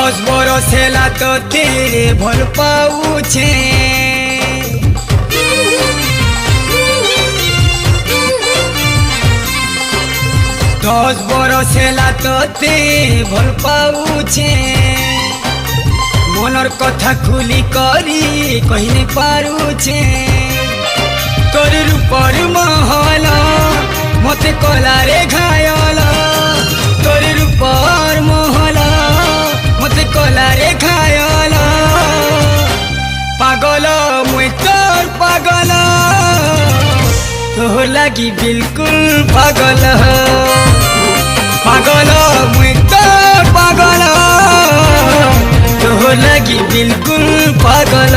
10 बरस हेला तोते भल पाउछे 10 बरस हेला तोते भल पाउछे मनर कथा खुली करी कहि नहीं पारुछे तोर रूपर महल मते कला रे घायल तोर रूपर महल मते कला रे घायल पागल मुई तोर पागल तोर लागी बिल्कुल पागल पागल मुई तोर पागल तोर लागी बिल्कुल पागल।